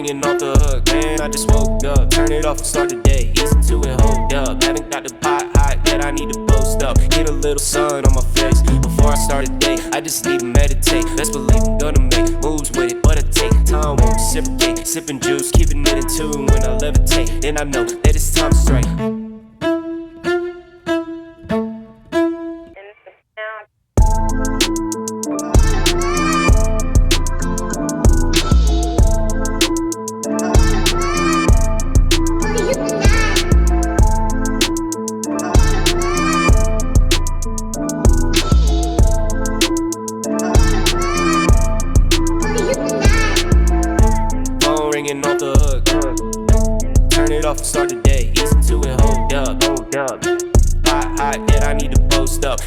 ringing off the hook, man, I just woke up. Turn it off and start the day, easy to it, hold up. Haven't got the pot hot yet, I need to post up. Get a little sun on my face before I start the day. I just need to meditate, best believe I'm gonna make moves with it, but I take time, won't reciprocate. Sipping juice, keeping it in tune when I levitate. Then I know that it's time to strike. Ringing off the hook, turn it off and start the day, easy to it, hold up, hold up. Hot, hot, yet I need to post up.